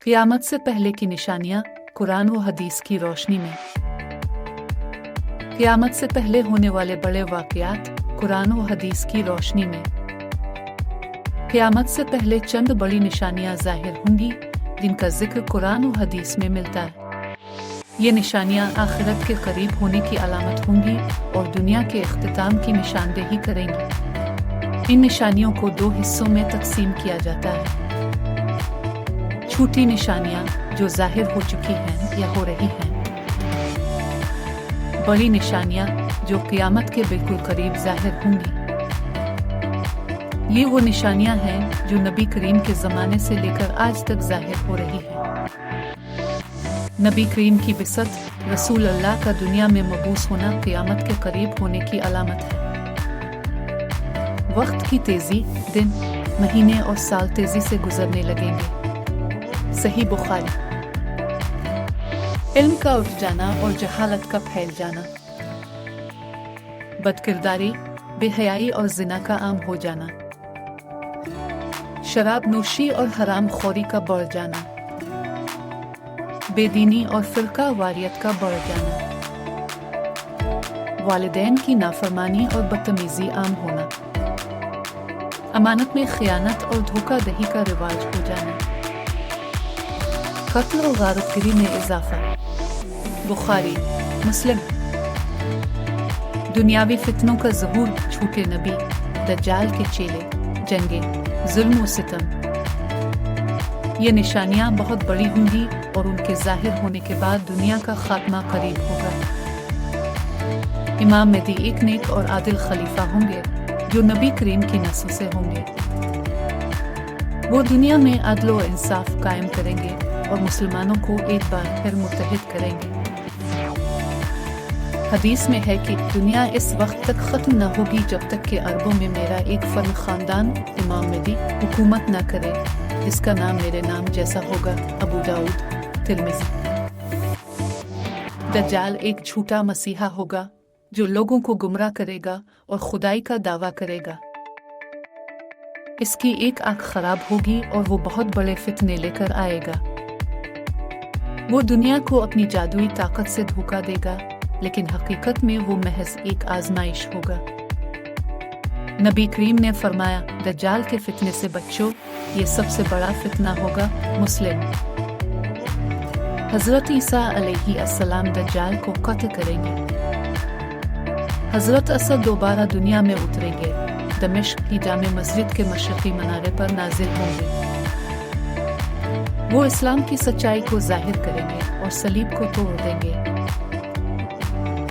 क़यामत से पहले की निशानियां कुरान व हदीस की रोशनी में। क़यामत से पहले होने वाले बड़े वाक़यात कुरान व हदीस की रोशनी में। क़यामत से पहले चंद बड़ी निशानियां ज़ाहिर होंगी जिनका जिक्र कुरान व हदीस में मिलता है। ये निशानियां आखिरत के करीब होने की अलामत होंगी और दुनिया के इख्तिताम की निशानदेही करेंगी। इन निशानियों को दो हिस्सों में तकसीम किया जाता है। छोटी निशानियां जो जाहिर हो चुकी हैं या हो रही हैं। बड़ी निशानियां जो क़यामत के बिल्कुल करीब जाहिर होंगी। ये वो निशानियां हैं जो नबी करीम के ज़माने से लेकर आज तक जाहिर हो रही हैं। नबी करीम की बिसत रसूल अल्लाह का दुनिया में मबूस होना क़यामत के करीब होने की अलामत है। वक्त की तेज़ी, दिन, महीने और साल तेज़ी से गुजरने लगेंगे। सही बुखारी। इल्म का उठ जाना और जहालत का फैल जाना। बदकिरदारी, बेहयाई और जिना का आम हो जाना। शराब नोशी और हराम खोरी का बढ़ जाना। बेदीनी और फिरका वारियत का बढ़ जाना। वालिदैन की नाफरमानी और बदतमीजी आम होना। अमानत में खयानत और धोखाधड़ी का रिवाज हो जाना। कत्ल और गारतगिरी में इजाफा। बुखारी, मुस्लिम। दुनियावी फितनों का ज़हूर, झूठे नबी, दज्जाल के चेले, जंगे, जुल्म व सितम। ये निशानियां बहुत बड़ी होंगी और उनके जाहिर होने के बाद दुनिया का खात्मा करीब होगा। इमाम मेहदी एक नेक और आदिल खलीफा होंगे जो नबी करीम की नस्ल से होंगे। वो दुनिया में अदल व इंसाफ कायम करेंगे और मुसलमानों को एक बार फिर मुत्तहिद करेंगे। हदीस में है कि दुनिया इस वक्त तक ख़त्म न होगी जब तक कि अरबों में मेरा एक फर्द ख़ानदान इमाम मेहदी हुकूमत न करे जिसका नाम मेरे नाम जैसा होगा। अबू दाऊद, तिरमिज़ी। दज्जाल एक झूठा मसीहा होगा जो लोगों को गुमराह करेगा और खुदाई का दावा करेगा। इसकी एक आँख खराब होगी और वो बहुत बड़े फितने लेकर आएगा। वो दुनिया को अपनी जादुई ताकत से धोखा देगा, लेकिन हकीकत में वो महज एक आजमाइश होगा। नबी करीम ने फरमाया, दज्जाल के फितने से बच्चों, ये सबसे बड़ा फितना होगा। मुस्लिम। हजरत ईसा अलैहिस्सलाम दज्जाल को कत्ल करेंगे। हजरत असद दोबारा दुनिया में उतरेंगे। दमिश्क की जामे मस्जिद के मशरक़ी मनारे पर नाजिल होंगे। वो इस्लाम की सच्चाई को जाहिर करेंगे और सलीब को तोड़ देंगे।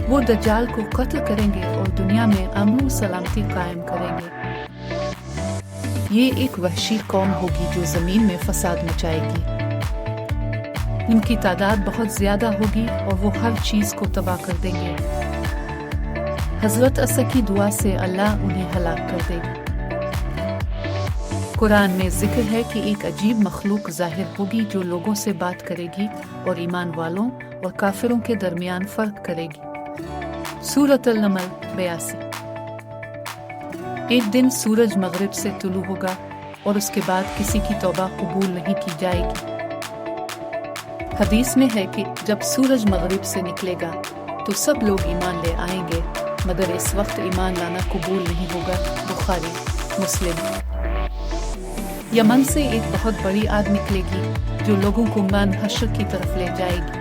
वो दज्जाल को कत्ल करेंगे और दुनिया में अमन सलामती कायम करेंगे। ये एक वहशी कौम होगी जो जमीन में फसाद मचाएगी। उनकी तादाद बहुत ज्यादा होगी और वो हर चीज को तबाह कर देंगे। हजरत असद की दुआ से अल्लाह उन्हें हलाक कर देगा। कुरान में जिक्र है कि एक अजीब मखलूक जाहिर होगी जो लोगों से बात करेगी और ईमान वालों और काफिरों के दरमियान फर्क करेगी। सूरत अल-नमल 82। एक दिन सूरज मगरिब से तुलू होगा और उसके बाद किसी की तौबा कबूल नहीं की जाएगी। हदीस में है कि जब सूरज मगरिब से निकलेगा तो सब लोग ईमान ले आएंगे, मगर इस वक्त ईमान लाना कबूल नहीं होगा। बुखारी, मुस्लिम। यमन से एक बहुत बड़ी आग निकलेगी जो लोगों को मान हश्र की तरफ ले जाएगी।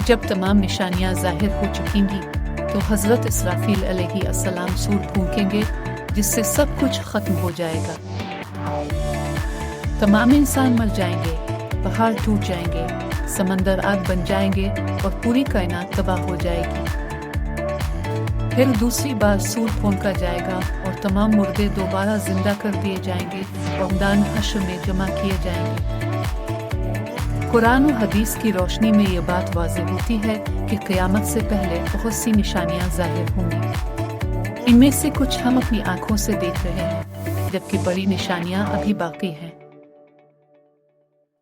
जब तमाम निशानियां जाहिर हो चुकेंगी तो हजरत इसराफील अलैहिस्सलाम सूर फूंकेंगे जिससे सब कुछ खत्म हो जाएगा। तमाम इंसान मर जाएंगे, पहाड़ टूट जाएंगे, समंदर आग बन जाएंगे और पूरी कायनात तबाह हो जाएगी। फिर दूसरी बार सूर फूंका जाएगा और तमाम मुर्दे दोबारा जिंदा कर दिए जाएंगे और मैदान हश्र में जमा किए जाएंगे। कुरान और हदीस की रोशनी में ये बात वाज़ेह होती है कि क़यामत से पहले बहुत सी निशानियां ज़ाहिर होंगी। इनमें से कुछ हम अपनी आंखों से देख रहे हैं, जबकि बड़ी निशानियां अभी बाकी हैं।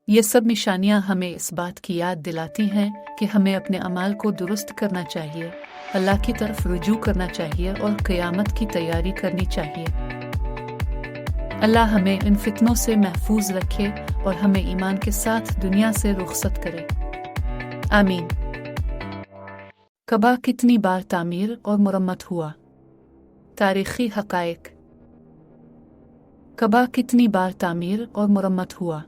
ये सब निशानियां हमें इस बात की याद दिलाती हैं कि हमें अपने अमाल को दुरुस्त करना चाहिए, अल्लाह की तरफ रुजू करना चाहिए और क़यामत की तैयारी करनी चाहिए। अल्लाह हमें इन फितनों से महफूज रखे और हमें ईमान के साथ दुनिया से रुखसत करे, आमीन। कबा कितनी बार तामीर और मुरम्मत हुआ? तारीखी हक़ाइक़। कबा कितनी बार तामीर और मुरम्मत हुआ?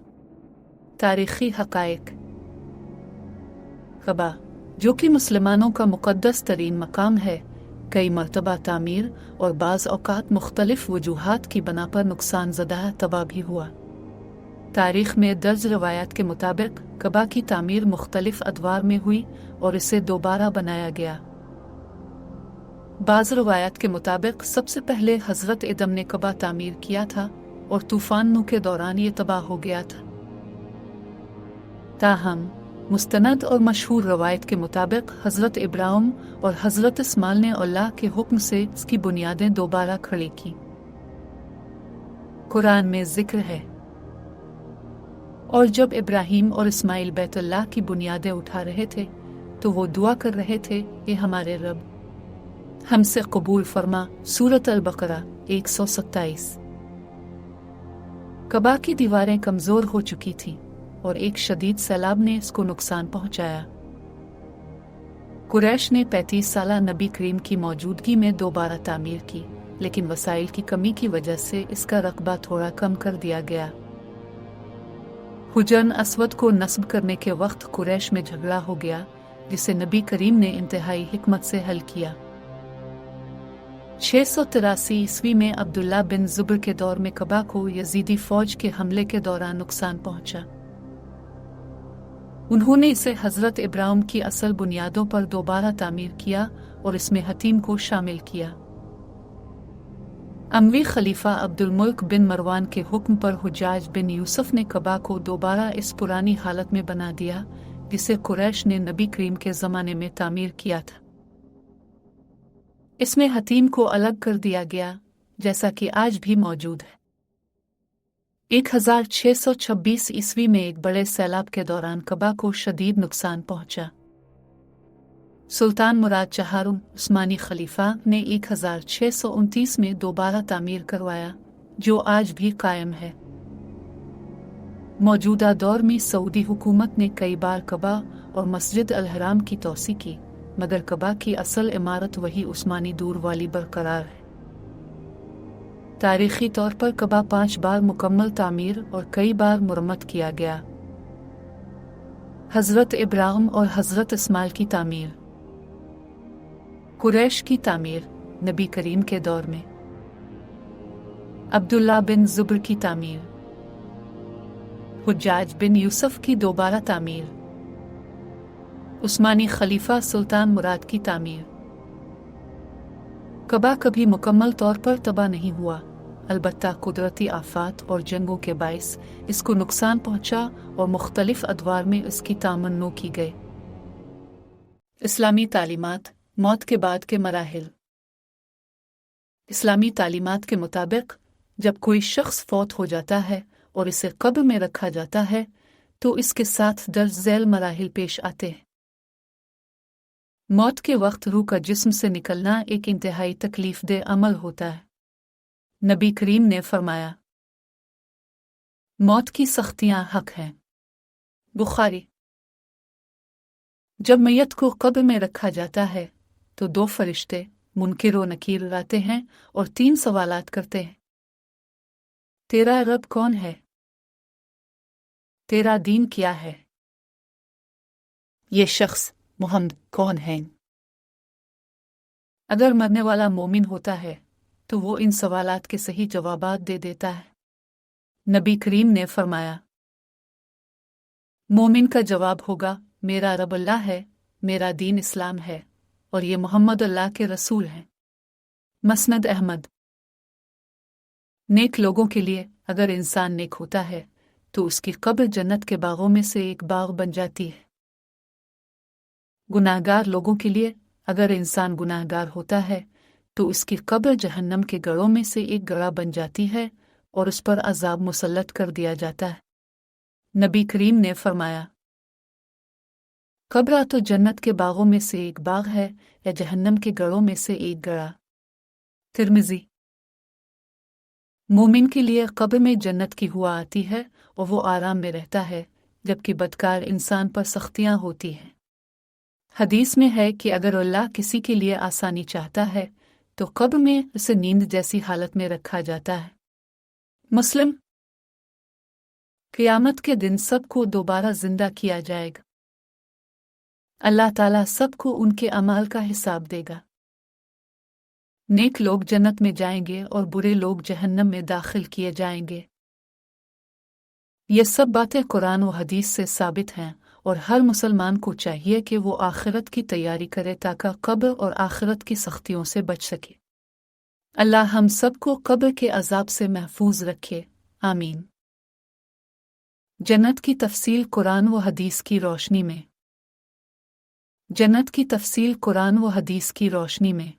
तारीखी हक़ाइक़। कबा, जो कि मुसलमानों का मुक़द्दस तरीन मकाम है, कई मरतबा तामीर और बाज़ औक़ात मुख्तलिफ वजूहात की बना पर नुकसान ज़दा तबाह भी हुआ। तारीख़ में दर्ज रवायात के मुताबिक कबा की तामीर मुख्तलिफ अदवार में हुई और इसे दोबारा बनाया गया। बाज़ रवायात के मुताबिक सबसे पहले हज़रत एदम ने कबा तामीर किया था और तूफ़ान नूह के दौरान ये तबाह हो गया था। ताहम मुस्तनद और मशहूर रवायत के मुताबिक हज़रत इब्राहिम और हज़रत इस्माइल ने अल्लाह के हुक्म से इसकी बुनियादें दोबारा खड़ी की। कुरान में जिक्र है, और जब इब्राहिम और इस्माइल बैतुल्लाह की बुनियादें उठा रहे थे तो वो दुआ कर रहे थे कि हमारे रब हमसे कबूल फरमा। सूरत अल-बकरा 127। कबा की दीवारें कमज़ोर हो चुकी थीं और एक शदीद सैलाब ने इसको नुकसान पहुंचाया। कुरैश ने 35 साला नबी करीम की मौजूदगी में दोबारा तामीर की, लेकिन वसाइल की कमी की वजह से इसका रकबा थोड़ा कम कर दिया गया। हुजन अस्वद को नस्ब करने के वक्त कुरैश में झगड़ा हो गया, जिसे नबी करीम ने इंतहाई हिकमत से हल किया। 683 ईस्वी में अब्दुल्ला बिन जुब्र के दौर में कबा को यजीदी फौज के हमले के दौरान नुकसान पहुंचा। उन्होंने इसे हज़रत इब्राहिम की असल बुनियादों पर दोबारा तामीर किया और इसमें हतीम को शामिल किया। अमवी खलीफा अब्दुल मुल्क बिन मरवान के हुक्म पर हुज्जाज बिन यूसुफ ने कबा को दोबारा इस पुरानी हालत में बना दिया जिसे कुरैश ने नबी करीम के ज़माने में तामीर किया था। इसमें हतीम को अलग कर दिया गया, जैसा कि आज भी मौजूद है। 1626 ईस्वी में एक बड़े सैलाब के दौरान कबा को शदीद नुकसान पहुंचा। सुल्तान मुराद चहारुम उस्मानी खलीफा ने 1629 में दोबारा तामीर करवाया, जो आज भी कायम है। मौजूदा दौर में सऊदी हुकूमत ने कई बार कबा और मस्जिद अल हराम की तौसी की, मगर कबा की असल इमारत वही उस्मानी दूर वाली बरकरार है। तारीखी तौर पर कबा 5 बार मुकम्मल तामीर और कई बार मुरम्मत किया गया। हज़रत इब्राहिम और हज़रत इस्माइल की तामीर। कुरैश की तामीर नबी करीम के दौर में। अब्दुल्ला बिन जुब्र की तामीर। हुज्जाज बिन यूसुफ की दोबारा तामीर। उस्मानी खलीफा सुल्तान मुराद की तामीर। कबा कभी मुकम्मल तौर पर तबाह नहीं हुआ, अलबत्ता कुदरती आफात और जंगों के बाइस इसको नुकसान पहुंचा और मुख्तलिफ अदवार में इसकी तामन्नो की गई। इस्लामी तालीमात, मौत के बाद के मराहिल। इस्लामी तालीमात के मुताबिक जब कोई शख्स फौत हो जाता है और इसे कब्र में रखा जाता है तो इसके साथ दर्ज झैल मराहिल पेश आते हैं। मौत के वक्त रूह का जिस्म से निकलना एक इंतहाई तकलीफदेह अमल होता है। नबी करीम ने फरमाया, मौत की सख्तियां हक हैं। बुखारी। जब मैयत को कब्र में रखा जाता है तो 2 फरिश्ते मुनकिर व नकीर लाते हैं और 3 सवालात करते हैं। तेरा रब कौन है? तेरा दीन क्या है? ये शख्स मोहम्मद कौन है? अगर मरने वाला मोमिन होता है तो वो इन सवालात के सही जवाबात दे देता है। नबी करीम ने फरमाया, मोमिन का जवाब होगा, मेरा रब अल्लाह है, मेरा दीन इस्लाम है और ये मोहम्मद अल्लाह के रसूल हैं। मसनद अहमद। नेक लोगों के लिए अगर इंसान नेक होता है तो उसकी कब्र जन्नत के बागों में से एक बाग बन जाती है। गुनाहगार लोगों के लिए अगर इंसान गुनाहगार होता है तो उसकी कब्र जहन्नम के गढ़ों में से एक गड़ा बन जाती है और उस पर अजाब मुसल्लत कर दिया जाता है। नबी करीम ने फरमाया, कब्र तो जन्नत के बागों में से एक बाग है या जहन्नम के गढ़ों में से एक गड़ा। तिर्मिज़ी। मोमिन के लिए कब्र में जन्नत की हुआ आती है और वो आराम में रहता है, जबकि बदकार इंसान पर सख्तियां होती हैं। हदीस में है कि अगर अल्लाह किसी के लिए आसानी चाहता है तो कब्र में उसे नींद जैसी हालत में रखा जाता है। मुस्लिम। क़यामत के दिन सबको दोबारा जिंदा किया जाएगा। अल्लाह ताला सबको उनके अमाल का हिसाब देगा। नेक लोग जन्नत में जाएंगे और बुरे लोग जहन्नम में दाखिल किए जाएंगे। ये सब बातें कुरान और हदीस से साबित हैं और हर मुसलमान को चाहिए कि वो आखिरत की तैयारी करे ताकि कब्र और आखिरत की सख्तियों से बच सके। अल्लाह हम सबको कब्र के अजाब से महफूज रखे, आमीन। जन्नत की तफसील कुरान व हदीस की रोशनी में। जन्नत की तफसील कुरान व हदीस की रोशनी में।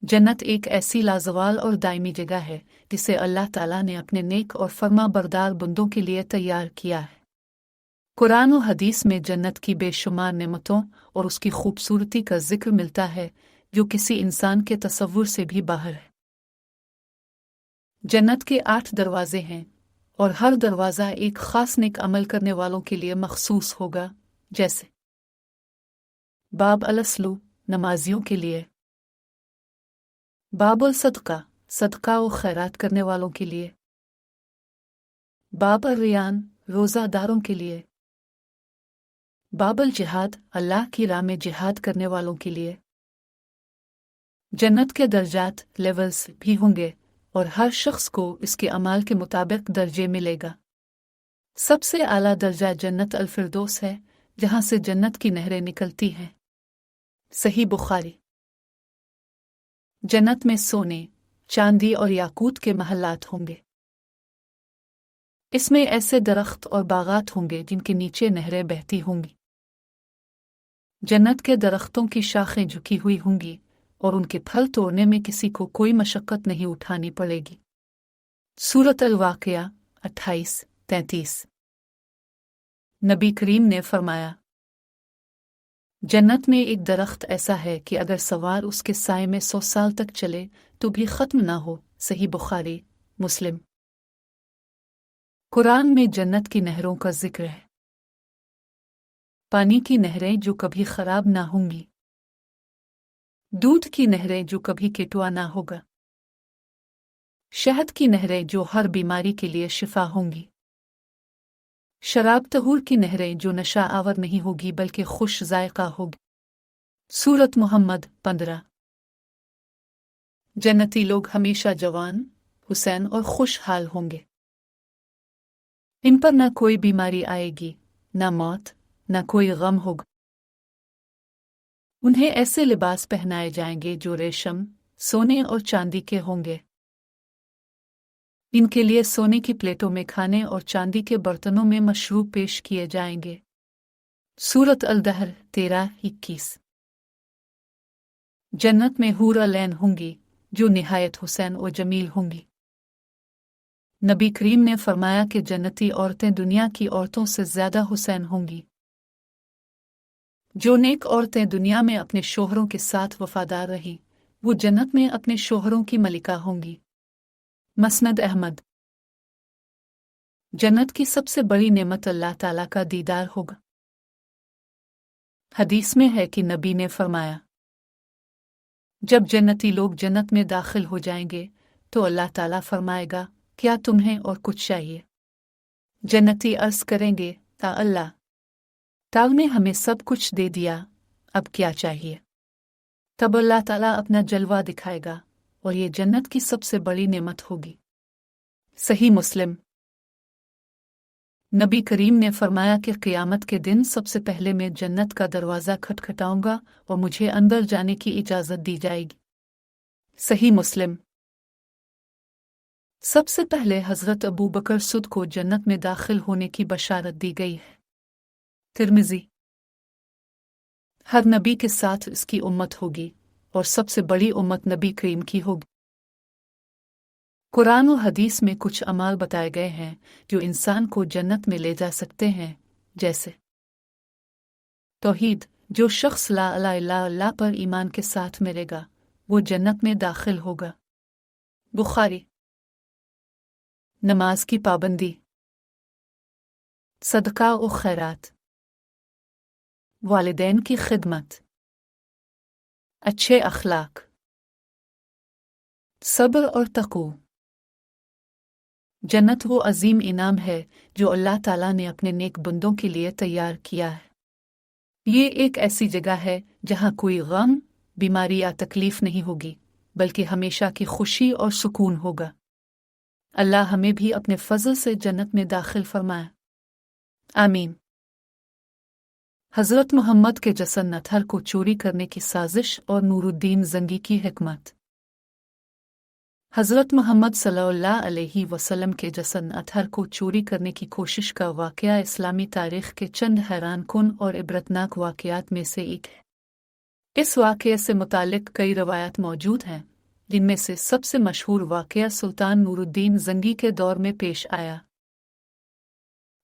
जन्नत एक ऐसी लाजवाल और दायमी जगह है जिसे अल्लाह ताला ने अपने नेक और फर्मा बरदार बंदों के लिए तैयार किया है। कुरान और हदीस में जन्नत की बेशुमार नेमतों और उसकी खूबसूरती का जिक्र मिलता है जो किसी इंसान के तसव्वुर से भी बाहर है। जन्नत के 8 दरवाजे हैं और हर दरवाज़ा एक ख़ास नेक अमल करने वालों के लिए मखसूस होगा, जैसे बाब अलस्लू नमाजियों के लिए, बाबुल सदका सदका व खैरात करने वालों के लिए, बाब रियान रोज़ादारों के लिए, बाबल जिहाद अल्लाह की राह में जिहाद करने वालों के लिए। जन्नत के दर्जात लेवल्स भी होंगे और हर शख्स को इसके अमाल के मुताबिक दर्जे मिलेगा। सबसे आला दर्जा जन्नत अल फिरदौस है, जहां से जन्नत की नहरें निकलती हैं। सही बुखारी। जन्नत में सोने, चांदी और याकूत के महलात होंगे। इसमें ऐसे दरख्त और बागात होंगे जिनके नीचे नहरें बहती होंगी। जन्नत के दरख्तों की शाखें झुकी हुई होंगी और उनके फल तोड़ने में किसी को कोई मशक्कत नहीं उठानी पड़ेगी। सूरत अल-वाक़िया 28-33। नबी करीम ने फरमाया, जन्नत में एक दरख्त ऐसा है कि अगर सवार उसके साए में 100 साल तक चले तो भी खत्म ना हो। सही बुखारी मुस्लिम। कुरान में जन्नत की नहरों का जिक्र है। पानी की नहरें जो कभी खराब ना होंगी, दूध की नहरें जो कभी केटुआ ना होगा, शहद की नहरें जो हर बीमारी के लिए शिफा होंगी, शराब तहूर की नहरें जो नशा आवर नहीं होगी बल्कि खुश जायका होगी। सूरत मोहम्मद 15। जन्नती लोग हमेशा जवान, हुसैन और खुशहाल होंगे। इन पर न कोई बीमारी आएगी, न मौत, न कोई गम होगा। उन्हें ऐसे लिबास पहनाए जाएंगे जो रेशम, सोने और चांदी के होंगे। इनके लिए सोने की प्लेटों में खाने और चांदी के बर्तनों में मशरूब पेश किए जाएंगे। सूरत अल-दहर 13-21। जन्नत में हूर अलैन होंगी जो निहायत हुसैन और जमील होंगी। नबी करीम ने फरमाया कि जन्नती औरतें दुनिया की औरतों से ज्यादा हुसैन होंगी। जो नेक औरतें दुनिया में अपने शोहरों के साथ वफादार रही, वो जन्नत में अपने शोहरों की मलिका होंगी। मसनद अहमद। जन्नत की सबसे बड़ी नेमत अल्लाह ताला का दीदार होगा। हदीस में है कि नबी ने फरमाया, जब जन्नती लोग जन्नत में दाखिल हो जाएंगे तो अल्लाह ताला फरमाएगा, क्या तुम्हें और कुछ चाहिए? जन्नती अर्ज करेंगे, ता अल्लाह, ताल ने हमें सब कुछ दे दिया, अब क्या चाहिए? तब अल्लाह ताला अपना जलवा दिखाएगा और ये जन्नत की सबसे बड़ी नेमत होगी। सही मुस्लिम। नबी करीम ने फरमाया कि क़यामत के दिन सबसे पहले मैं जन्नत का दरवाज़ा खटखटाऊंगा और मुझे अंदर जाने की इजाज़त दी जाएगी। सही मुस्लिम। सबसे पहले हज़रत अबू बकर सुद को जन्नत में दाखिल होने की बशारत दी गई है। तिर्मिज़ी। हर नबी के साथ इसकी उम्मत होगी और सबसे बड़ी उम्मत नबी करीम की होगी। कुरान और हदीस में कुछ अमाल बताए गए हैं जो इंसान को जन्नत में ले जा सकते हैं, जैसे तौहीद। जो शख्स ला इलाहा इल्लल्लाह पर ईमान के साथ मरेगा वो जन्नत में दाखिल होगा। बुखारी। नमाज की पाबंदी, सदका और खैरात, वालिदैन की खिदमत, अच्छे अखलाक, सब्र और तक़वा। जन्नत वो अजीम इनाम है जो अल्लाह ताला ने अपने नेक बंदों के लिए तैयार किया है। ये एक ऐसी जगह है जहाँ कोई गम, बीमारी या तकलीफ नहीं होगी, बल्कि हमेशा की खुशी और सुकून होगा। अल्लाह हमें भी अपने फजल से जन्नत में दाखिल फरमाए, आमीन। हज़रत मोहम्मद के जसन अतहर को चोरी करने की साजिश और नूरुद्दीन ज़ंगी की हिकमत। हज़रत मोहम्मद सल्लल्लाहु अलैहि वसल्लम के जसन अतहर को चोरी करने की कोशिश का वाक़या इस्लामी तारीख़ के चंद हैरानकुन और इबरतनाक वाक़यात में से एक है। इस वाक़ये से मुतालिक कई रवायत मौजूद हैं, जिनमें से सबसे मशहूर वाक़या सुल्तान नूरुद्दीन ज़ंगी के दौर में पेश आया।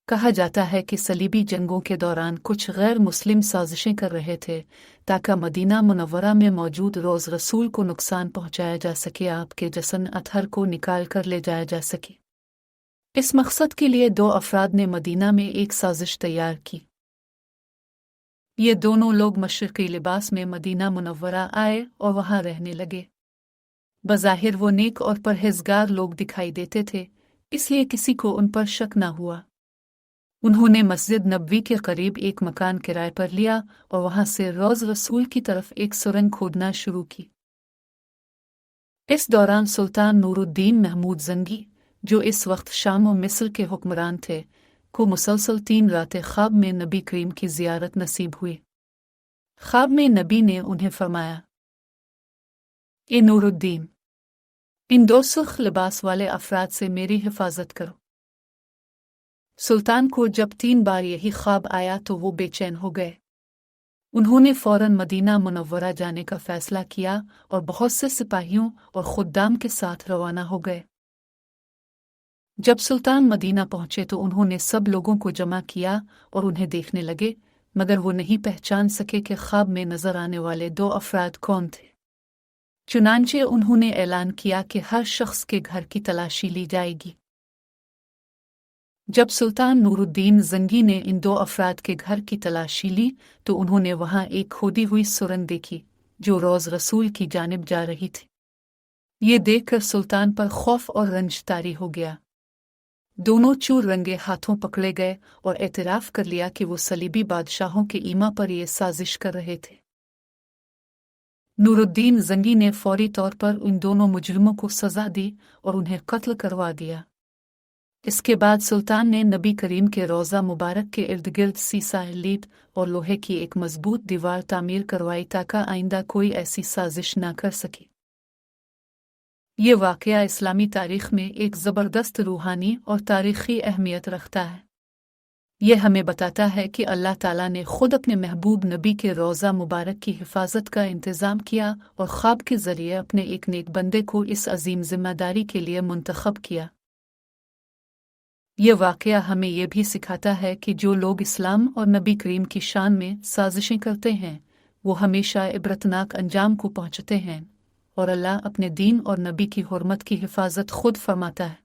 कहा जाता है कि सलीबी जंगों के दौरान कुछ गैर मुस्लिम साजिशें कर रहे थे ताकि मदीना मुनव्वरा में मौजूद रोज़ रसूल को नुकसान पहुंचाया जा सके, आपके जसन अतहर को निकाल कर ले जाया जा सके। इस मकसद के लिए दो अफराद ने मदीना में एक साजिश तैयार की। ये दोनों लोग मशरक़ी लिबास में मदीना मुनव्वरा आए और वहां रहने लगे। बज़ाहिर वो नेक और परहेज़गार लोग दिखाई देते थे, इसलिए किसी को उन पर शक न हुआ। उन्होंने मस्जिद नबवी के करीब एक मकान किराए पर लिया और वहां से रोज़ रसूल की तरफ एक सुरंग खोदना शुरू की। इस दौरान सुल्तान नूरुद्दीन महमूद ज़ंगी, जो इस वक्त शाम और मिस्र के हुक्मरान थे, को मुसलसल 3 रातें ख्वाब में नबी करीम की ज़ियारत नसीब हुई। ख्वाब में नबी ने उन्हें फरमाया, ए नूरुद्दीन, इन 2 सुर्ख लिबास वाले अफराद से मेरी हिफाजत करो। सुल्तान को जब 3 बार यही ख्वाब आया तो वो बेचैन हो गए। उन्होंने फौरन मदीना मुनव्वरा जाने का फैसला किया और बहुत से सिपाहियों और खुद्दाम के साथ रवाना हो गए। जब सुल्तान मदीना पहुंचे तो उन्होंने सब लोगों को जमा किया और उन्हें देखने लगे, मगर वो नहीं पहचान सके कि ख्वाब में नजर आने वाले 2 अफराद कौन थे। चुनांचे उन्होंने ऐलान किया कि हर शख्स के घर की तलाशी ली जाएगी। जब सुल्तान नूरुद्दीन ज़ंगी ने इन 2 अफराद के घर की तलाशी ली तो उन्होंने वहां एक खोदी हुई सुरंग देखी जो रोज़ रसूल की जानिब जा रही थी। ये देखकर सुल्तान पर खौफ और रंज तारी हो गया। दोनों चूर रंगे हाथों पकड़े गए और एतराफ़ कर लिया कि वो सलीबी बादशाहों के ईमा पर ये साजिश कर रहे थे। नूरुद्दीन ज़ंगी ने फौरी तौर पर उन दोनों मुजरिमों को सज़ा दी और उन्हें कत्ल करवा दिया। इसके बाद सुल्तान ने नबी करीम के रोज़ा मुबारक के इर्द गिर्द सीसा लीद और लोहे की एक मजबूत दीवार तामीर करवाई ताकि आइंदा कोई ऐसी साजिश न कर सके। ये वाक़या इस्लामी तारीख़ में एक ज़बरदस्त रूहानी और तारीख़ी अहमियत रखता है। यह हमें बताता है कि अल्लाह ताला ने खुद अपने महबूब नबी के रोज़ा मुबारक की हिफाजत का इंतज़ाम किया और ख्वाब के ज़रिए अपने एक नेक बंदे को इस अजीम ज़िम्मेदारी के लिए मुंतखब किया। यह वाक़या हमें यह भी सिखाता है कि जो लोग इस्लाम और नबी करीम की शान में साजिशें करते हैं वो हमेशा इबरतनाक अंजाम को पहुँचते हैं और अल्लाह अपने दीन और नबी की हुर्मत की हिफाजत खुद फरमाता है।